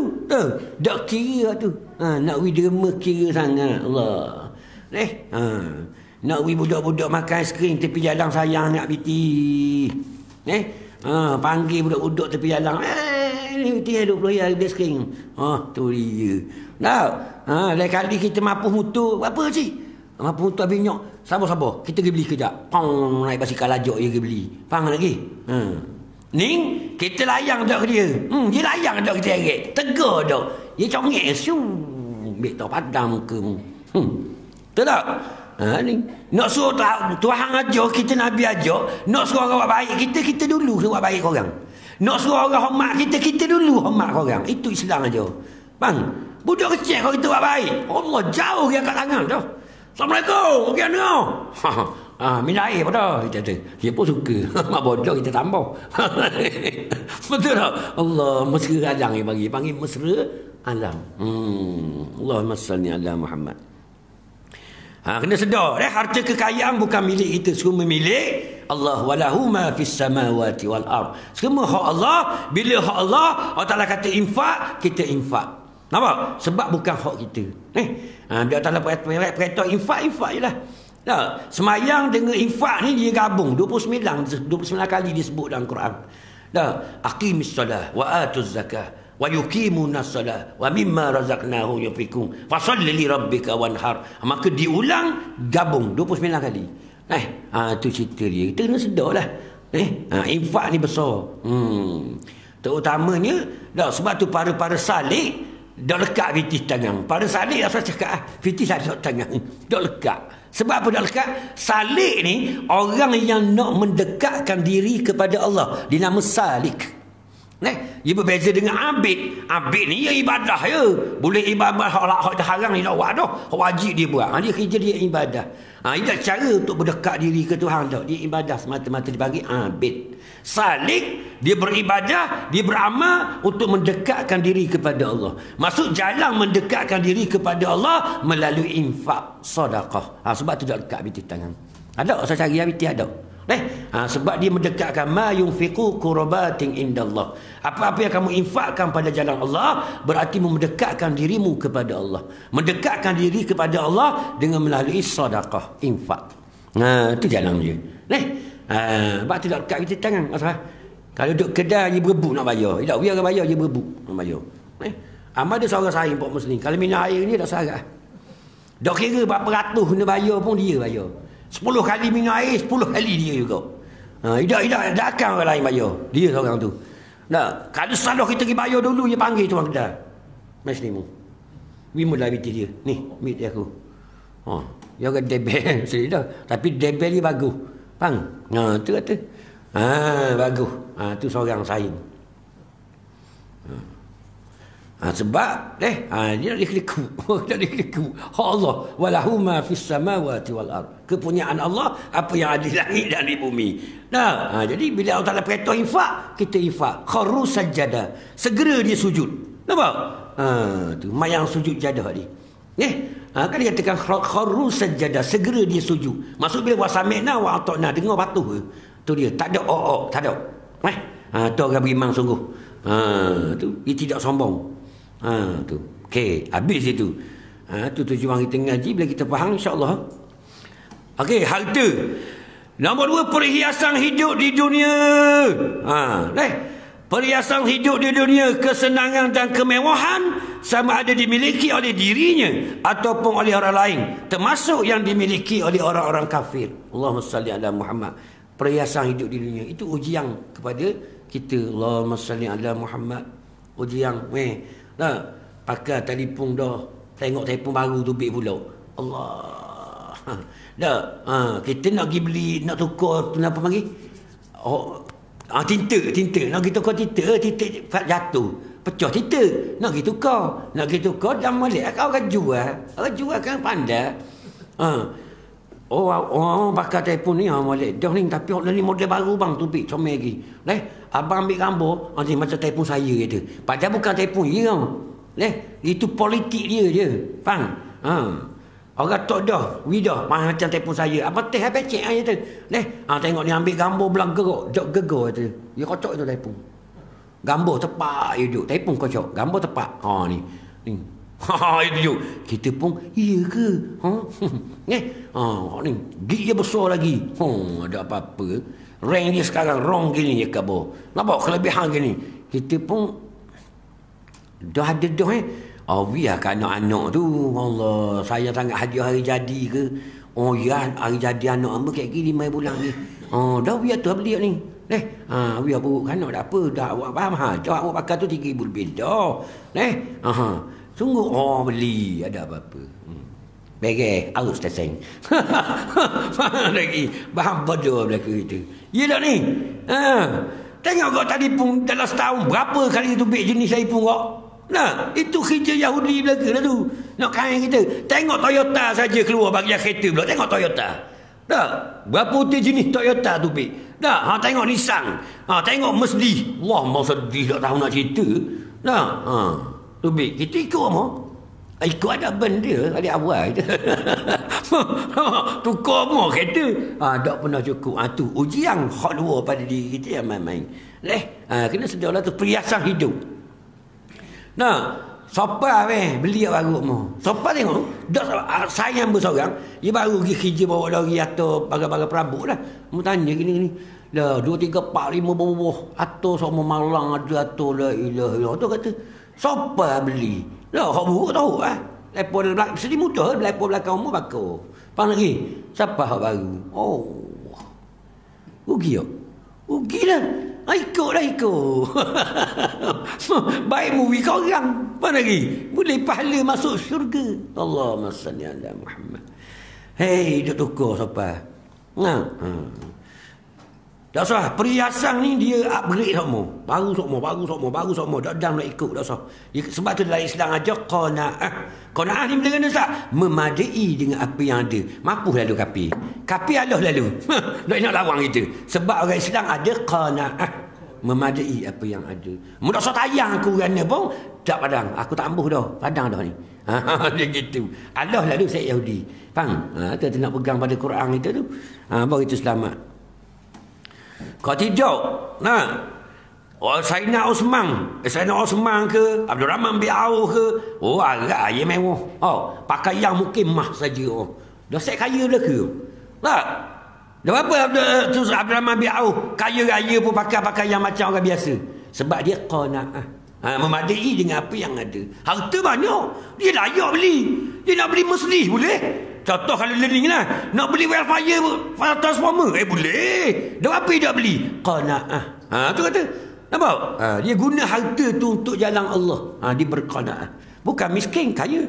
Tak kira tu. Nak derma kira sangat. Allah. Nak budak-budak makan aiskrim tepi jalan sayang nak biti. Panggil budak-budak tepi jalan. Ni biti 20 hari aiskrim. Tu dia. Lain kali kita mampu mutu, apa cik? Mampu mutu habis nyok. Sabar-sabar. Kita pergi beli kejap. Naik basikal lajak dia pergi beli. Faham lagi? Ning, kita layang dak dia. Dia layang dak kita heret. Tegar dak. Dia congek su. Bek tau padam muka mu. Betul tak? Ni. Nak suruh Tuhan ajar, kita Nabi ajar. Nak suruh orang buat baik, kita dulu buat baik orang. Nak suruh orang hormat kita dulu hormat orang. Itu Islam aja. Bang, budak kecil kalau kita buat baik, Allah jauh dia kat tangan dah. Assalamualaikum, bagaimana? Minum air pada kita tu. Dia pun suka. Mak bodoh kita tambah. Betul tak? Allah mesra alam yang bagi. Panggil mesra alam. Allahumma salli ala Muhammad. Kena sedar. Harta kekayaan bukan milik kita. Semua milik Allah. Walahu ma fis samawati wal ard. Semua hak Allah. Bila hak Allah, Allah Ta'ala kata infak, kita infak. Nampak? Sebab bukan hak kita. Bila Allah Ta'ala perintah infak je lah. Semayang dengan infak ni dia gabung. 29 kali disebut dalam Quran. Aqimis salah wa atuz zakah wa yuqimunas salah wa mimma razaqnahum yunfiqun fasalli li rabbika wanhar. Maka diulang gabung 29 kali. Tu cerita dia. Kita kena sedarlah. Infak ni besar. Terutamanya sebab tu para salik dah lekat fitis tangan. Para salik dah cakap fitis ada tangan. Dah lekat. Sebab apa dah lekat? Salik ni orang yang nak mendekatkan diri kepada Allah. Dinama salik. Dia berbeza dengan abid. Abid ni ya ibadah ya. Boleh ibadah hak haram ni nak buat dah. Hak wajib dia buat. Dia kerja dia ibadah. Dia tak cara untuk berdekat diri ke Tuhan dah. Dia ibadah semata-mata dipanggil abid. Salik, dia beribadah, dia beramal untuk mendekatkan diri kepada Allah. Maksud jalan mendekatkan diri kepada Allah melalui infak, sedekah. Sebab tu dah dekat binti tangan. Ada saya cari binti ada. Sebab dia mendekatkan ma yunfiqu qurbatin indallah. Apa-apa yang kamu infakkan pada jalan Allah berarti mendekatkan dirimu kepada Allah. Mendekatkan diri kepada Allah dengan melalui sedekah, infak. Itu jalan dia. Sebab tu dah dekat kita tangan. Kalau duduk kedai dia berebut nak bayar. Tak biar orang bayar dia berebut nak bayar. Amal dia seorang saing Pak Muslim. Kalau minum air ni dah sarat. Tak kira berapa ratus kena bayar pun dia bayar. 10 kali minum air, 10 kali dia juga. Tidak akan orang lain bayar. Dia seorang tu. Kalau salah kita pergi bayar dulu, dia panggil tuan kedai. Muslim. Bimulah binti dia. Ni, binti aku. Dia orang debel. Sedih dah. Tapi debel dia bagus. Faham? Tu kata. Bagus. Tu seorang saing. Sebab dia nak dikeliku. Nak dikeliku. Allah. Walahu ma fis samawati wal ard. Kepunyaan Allah apa yang ada di langit dan di bumi. Jadi bila Allah Taala perintah infak, kita infak. Kharru sajada. Segera dia sujud. Nampak? Tu mayang sujud jadah ni. Kan dia katakan kharru sajada, segera dia sujud. Maksud bila wasami'na wa ata'na, dengar patuh ke? Tu dia, tak ada tak ada. Tu orang beriman sungguh. Tu dia tidak sombong. Tu. Okey, habis itu. Tu tujuan kita ngaji bila kita faham insya-Allah. Okey, harta. Nombor 2, perhiasan hidup di dunia. Perhiasan hidup di dunia, kesenangan dan kemewahan sama ada dimiliki oleh dirinya ataupun oleh orang lain, termasuk yang dimiliki oleh orang-orang kafir. Allahumma salli ala Muhammad. Perhiasan hidup di dunia itu ujian kepada kita Allahumma salli ala Muhammad. Ujian dah pakai telefon dah. Tengok telefon baru tu bik pula. Allah. Dah. Kita nak pergi beli, nak tukar apa panggil? Tinta. Nak pergi tukar tinta jatuh. Pecah tinta. Nak pergi tukar dan balik. Orang jual kan pandai. Pakai telefon ni balik. Dah ni tapi ni model baru bang tu bik comel lagi. Abang ambil gambar macam telefon saya kata. Padahal bukan telefon dia. Itu politik dia je. Faham? Orang tak dah, macam telefon saya. Apa teh habis cek aja tu. Tengok ni ambil gambar belang gegar tu. Dia kocok tu telefon. Gambar tepat je duk. Telefon kocok, gambar tepat. Ni. Itu je. Kita pun iya ke? Ni gig dia besar lagi. Ada apa-apa. Rank dia sekarang wrong gini je khabar. Nampak kelebihan gini. Kita pun dah ada dah biarkan anak-anak tu. Allah, saya sangat hadiah hari jadi ke? Ya, hari jadi anak hamba kayak gini 5 bulan ni. Dah biar tu beli ni. Biar buruk anak tak apa. Dah awak faham awak pakai tu 3,000 lebih dah. Sungguh beli ada apa-apa. Bagi harus terseng. Lagi bahan bodoh belaka itu. Ya tak ni? Tengok kau tadi pun dalam setahun berapa kali tu bik jenis saya pun kau. Itu kerja Yahudi belaka lah tu. Nak kain kita. Tengok Toyota saja keluar bagian kereta pula. Tengok Toyota. Dah. Berapa jenis Toyota tu bik. Dah. Tengok Nissan. Tengok Mercedes. Wah, Mercedes tak tahu nak cerita. Dah. Tu bik. Kita ikut apa? Ikut ada benda adik awal je. Tukar semua kereta. Tak pernah cukup. Tu ujian hot war pada diri kita yang main-main. Kena sedialah tu perhiasan hidup. Sopa beli baru mu. Sopa tengok. Sayang bersorang. Dia baru pergi kerja bawa lari atau bagai-bagai perabot lah. Mu tanya gini-gini. 2, 3, 4, 5 bawah. Atau sama malang ada atau la ilaha illallah. Tu kata. Sopa beli. Hak buruk tahu lah. Lepon belakang. Sedih mudah. Lepon belakang umur bakar. Faham lagi? Siapa hak baru? Rugi tak? Rugi lah. Ikut. Baik movie kau orang. Faham lagi? Boleh pahala masuk syurga. Allahumma salli ala Muhammad. Hei, duk tukar siapa? Tak usah. Perhiasan ni dia upgrade semua. Baru semua. Tak ada nak ikut. Tak usah. Sebab tu dalam Islam aja qanaah. Qanaah ni bila kena tak? Memadai dengan apa yang ada. Mampu lalu kapi. Kapi Allah lalu. Tak nak lawang kita. Sebab orang Islam ada qanaah. Memadai apa yang ada. Mudah usah tayang aku kerana pun. Tak padang. Aku tak ambuh dah. Padang dah ni. Dia gitu. Allah lalu saya Yahudi. Faham? Tu nak pegang pada Quran kita tu. Baru itu selamat. Kau tidak. Sayyidina Osman ke, Abdul Rahman bin Auf ke, agak ayam mewah. Pakai yang mungkin mah saja. Dah set kaya belaka. Tak? Dah apa Abdul Rahman bin Auf kaya raya pun pakai yang macam orang biasa. Sebab dia qanaah. Memadai dengan apa yang ada. Harta banyak. Dia layak beli. Dia nak beli Mercedes boleh. Contoh kalau learning lah. Nak beli welfare transformer. Boleh. Dah apa dia beli? Qanaah. Tu kata. Nampak? Dia guna harta tu untuk jalan Allah. Dia berqanaah. Bukan miskin, kaya.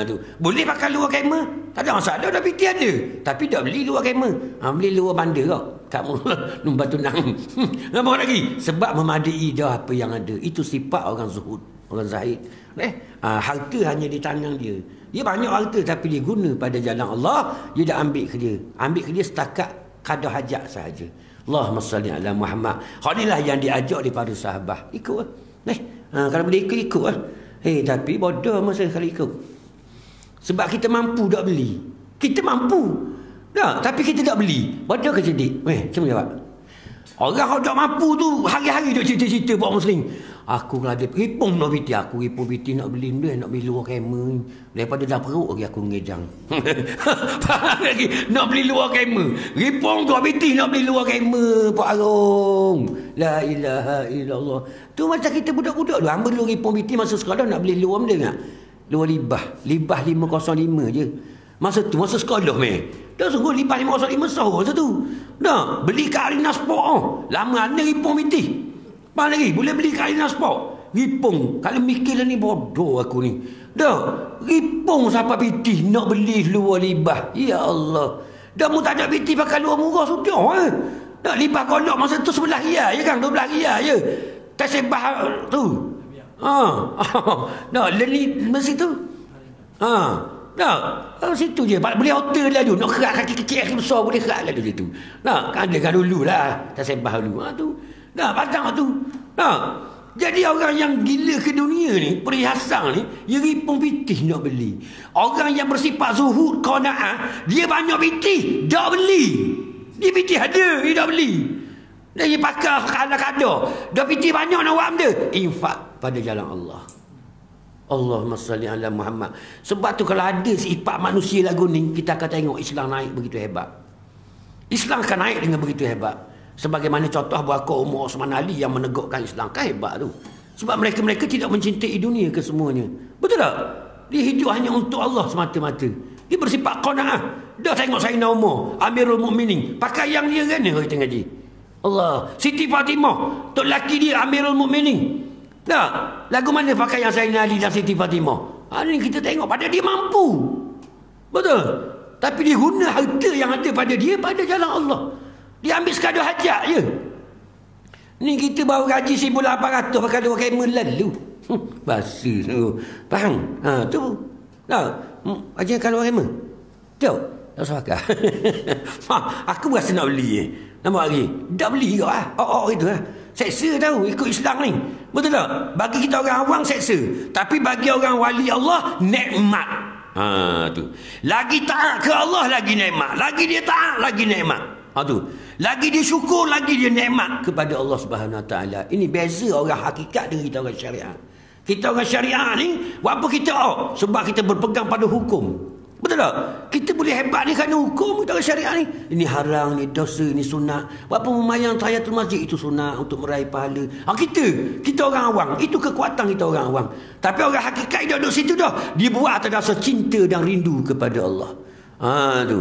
Tu. Boleh pakai luar kamera. Tak ada masalah. Dah PT ada. Tapi tak beli luar kamera. Beli luar bandar kau. Kamu numbat tunang. Nampak lagi? Sebab memadai dah apa yang ada. Itu sifat orang zuhud. Orang zahid. Harta hanya di tangan dia. Dia banyak harta tapi dia guna pada jalan Allah. Dia dah ambil ke dia. Ambil ke dia setakat kadar hajat sahaja. Allahumma salli ala Muhammad. Inilah yang diajak daripada sahabat. Ikut lah. Kalau boleh ikut lah. Tapi bodoh masa kalau ikut. Sebab kita mampu tak beli. Kita mampu. Tapi kita tak beli. Bodoh ke cerdik? Macam mana jawab? Orang tak mampu tu hari-hari duk cerita-cerita buat Muslim. Aku kalau ada ripung nak biti aku, ripung biti nak beli benda, nak beli luar kamera. Daripada dah perut lagi aku ngejang. Faham lagi? Nak beli luar kamera. Ripung tu biti nak beli luar kamera, Pak Arung. La ilaha illallah. Tu macam kita budak-budak tu. Hamba dulu ripung biti masa sekolah nak beli luar benda tak? Luar libah. Libah 505 je. Masa tu, masa sekolah dah sungguh lipas 5 sahur masa tu. Dah, beli kat Arina Sport. Lama ni ripung pitih. Apa lagi? Boleh beli kat Arina Sport. Ripung. Kalau mikir ni bodoh aku ni. Dah, ripung siapa pitih nak beli luar libah. Ya Allah. Dah mu tak ada pitih pakai luar murah sudah. Dah libah kolok masa tu 11 riyal je kan, 12 riyal je. Tak sebah tu. Dah, ni masa tu. Dah, situ je. Boleh hotel lah dulu. Nak kerak kaki kecil, kaki besar boleh kerak lah dulu situ. Nah, ada kan dulu lah. Tak sebah dulu. Tu. Dah, padang tu. Dah. Jadi orang yang gila ke dunia ni, perhiasan ni, dia ripung pitih nak beli. Orang yang bersifat zuhud, qanaah, dia banyak pitih, tak beli. Dia pitih ada, dia tak beli. Dia pakai kadang-kadang. Dah pitih banyak nak buat benda. Infak pada jalan Allah. Allahumma salli ala Muhammad. Sebab tu kalau ada sifat manusia lagu ni, kita akan tengok Islam naik begitu hebat. Islam akan naik dengan begitu hebat. Sebagaimana contoh Abu Umar Osman Ali yang menegakkan Islam. Kan hebat tu. Sebab mereka tidak mencintai dunia kesemuanya. Betul tak? Dia hidup hanya untuk Allah semata-mata. Dia bersifat qanaah. Dah tengok Sayyidina Umar, Amirul Mukminin. Pakai yang dia kan orang kita ngaji. Allah. Siti Fatimah, tok laki dia Amirul Mukminin. Dah, lagu mana pakai yang Sayyidina Ali dan Siti Fatimah? Ni kita tengok pada dia mampu. Betul? Tapi dia guna harta yang ada pada dia pada jalan Allah. Dia ambil sekadar hajat je. Ni kita baru gaji 1,800 pakai 2 kamera lalu. Basi tu. Faham? Tu. Dah, aja kalau kamera. Tu. Tak suka. Aku rasa nak beli. Nampak lagi? Tak beli kau itu lah. Seksa tahu ikut Islam ni. Betul tak? Bagi kita orang awam seksa. Tapi bagi orang wali Allah, nikmat. Tu. Lagi taat ke Allah, lagi nikmat. Lagi dia taat, lagi nikmat. Tu. Lagi dia syukur, lagi dia nikmat kepada Allah Subhanahu Wa Taala. Ini beza orang hakikat dengan kita orang syariat. Kita orang syariat ni, buat apa kita? Sebab kita berpegang pada hukum. Betul tak? Kita boleh hebat ni kerana hukum kita orang syariat ni. Ini haram, ni dosa, ni sunat. Buat apa memayang tahiyatul masjid itu sunat untuk meraih pahala. Kita orang awam. Itu kekuatan kita orang awam. Tapi orang hakikat dia duduk situ dah. Dia buat atas dasar cinta dan rindu kepada Allah. Tu.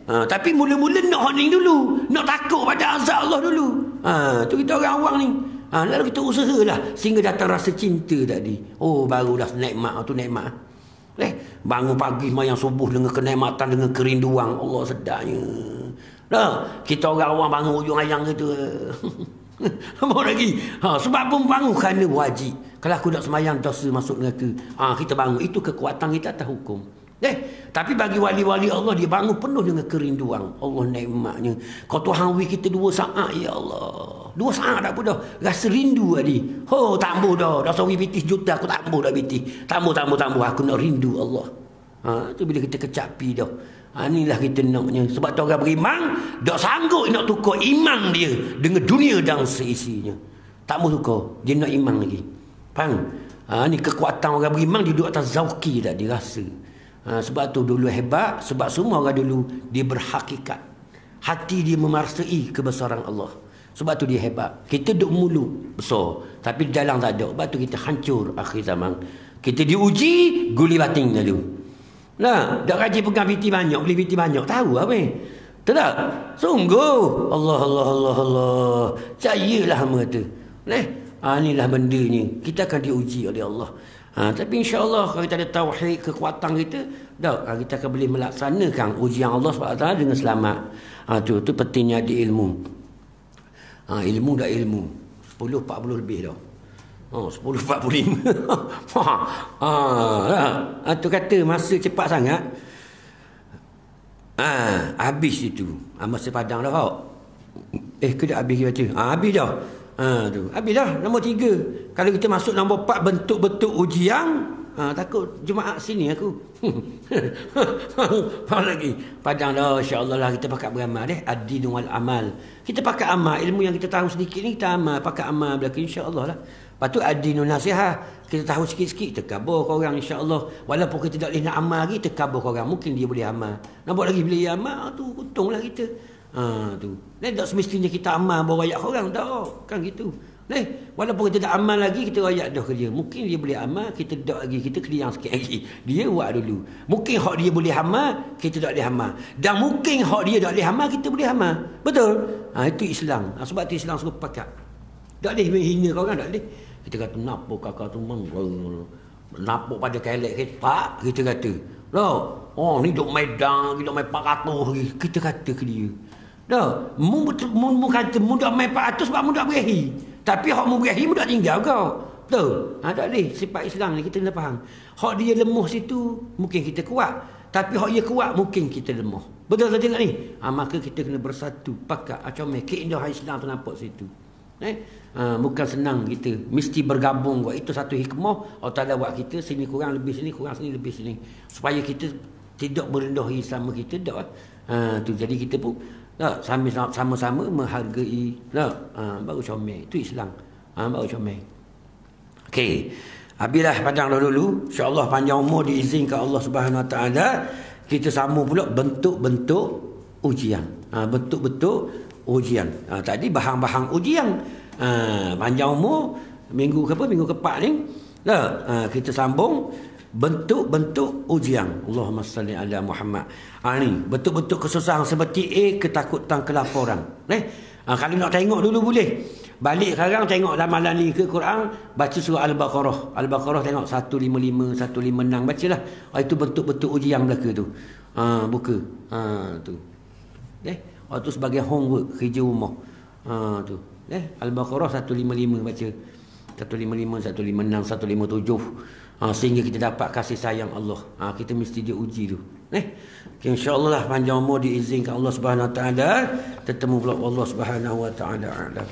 Tapi mula-mula nak honing dulu. Nak takut pada azab Allah dulu. Tu kita orang awam ni. Lalu kita usahalah sehingga datang rasa cinta tadi. Baru dah nikmat. Tu nikmat. Bangun pagi mayang subuh dengan kenikmatan, dengan kerinduan. Allah sedapnya. Dah, kita orang awam bangun ujung ayang gitu. Apa lagi? Sebab pun bangun kerana wajib. Kalau aku nak semayang dosa masuk neraka. Kita bangun. Itu kekuatan kita atas hukum. Tapi bagi wali-wali Allah, dia bangun penuh dengan kerinduan. Allah nikmatnya. Kau Tuhan kita 2 saat, ya Allah. 2 saat dah pun dah. Rasa rindu tadi. Tambah dah. Dah sawi pitih juta aku tambah dah pitih. Tambah. Aku nak rindu Allah. Itu bila kita kecapi dah. Inilah kita naknya. Sebab tu orang beriman, tak sanggup nak tukar iman dia dengan dunia dan seisinya. Tak mau tukar. Dia nak iman lagi. Faham? Ni kekuatan orang beriman, dia duduk atas zauki tak dirasa. Sebab tu dulu hebat. Sebab semua orang dulu dia berhakikat. Hati dia memerasai kebesaran Allah. Sebab tu dia hebat. Kita duk mulut besar, tapi dalam tak ada. Sebab tu kita hancur akhir zaman. Kita diuji guli batin dulu. Nah, dak rajin pegang piti banyak, beli piti banyak. Tahu apa? Tak? Sungguh. Allah. Cayalah hamba tu. Inilah bendanya. Kita akan diuji oleh Allah. Tapi insya-Allah kalau kita ada tauhid, kekuatan kita, kita akan boleh melaksanakan ujian Allah SWT dengan selamat. Tu pentingnya di ilmu. Ilmu dah ilmu. 10.40 lebih dah. 10.45. Tu kata masa cepat sangat. Habis itu. Masa padang dah kau. Kena habis baca. Habis dah. Tu. Habis dah nombor 3. Kalau kita masuk nombor 4 bentuk-bentuk ujian, takut Jumaat sini aku. Apa lagi? Padang dah, insya-Allah lah kita pakai beramal ad-din wal amal. Kita pakai amal, ilmu yang kita tahu sedikit ni kita amal, pakai amal belaka insya-Allah lah. Lepas tu ad-dinun nasihat, kita tahu sikit-sikit terkabur ke orang insya-Allah. Walaupun kita tak boleh nak amal lagi, terkabur ke orang, mungkin dia boleh amal. Nampak lagi bila dia amal tu untunglah kita. Tu. Dan tak semestinya kita amal bawa ayat orang, tak kan gitu. Walaupun kita tak amal lagi, kita royak dah kerja. Mungkin dia boleh amal, kita duduk lagi, kita keliang sikit lagi. Dia buat dulu. Mungkin hak dia boleh amal, kita tak boleh amal. Dan mungkin hak dia tak boleh amal, kita boleh amal. Betul? Itu Islam. Sebab tu Islam suruh pakat. Tak boleh menghina kau kan, tak boleh. Kita kata, napuk kakak tu napuk pada kelek kita. Kita kata. Oh, ni duk Medan, duk main 400 lagi. Kita kata ke dia. Mu kata, mu duk main 400 sebab mu duk berahi. Tapi hak mu berahi, mu duk tinggal kau. Betul? Tak boleh. Sifat Islam ni kita kena faham. Hak dia lemah situ, mungkin kita kuat. Tapi hak dia kuat, mungkin kita lemah. Betul tak tengok ni? Maka kita kena bersatu. Pakat. Comel. Keindahan Islam tu nampak situ. Bukan senang kita. Mesti bergabung. Itu satu hikmah. Allah Ta'ala buat kita. Sini kurang lebih sini. Kurang sini lebih sini. Supaya kita tidak merendahi sama kita. Tu. Jadi kita pun sama-sama menghargai. Baru comel. Itu Islam. Baru comel. Okey. Habislah padang dulu. InsyaAllah panjang umur diizinkan Allah Subhanahu Wa Ta'ala. Kita sambung pula bentuk-bentuk ujian. Bentuk-bentuk ujian. Tadi bahang-bahang ujian. Panjang umur minggu ke apa? Minggu ke-4 ni. Kita sambung bentuk-bentuk ujian. Allahumma salli ala Muhammad. Ni bentuk-bentuk kesusahan seperti ketakutan, kelaparan. Kalau nak tengok dulu boleh. Balik sekarang tengok ramalan ni ke Quran, baca surah Al-Baqarah. Al-Baqarah tengok 155, 156 bacalah. Itu bentuk-bentuk ujian belaka tu. Buka. Tu. Tu sebagai homework kerja rumah. Tu. Al-Baqarah 155 baca. 155, 156, 157. Sehingga kita dapat kasih sayang Allah. Kita mesti diuji tu. InsyaAllah lah panjang umur diizinkan Allah Subhanahu Wa Ta'ala. Tetemu pula Allah Subhanahu Wa Ta'ala.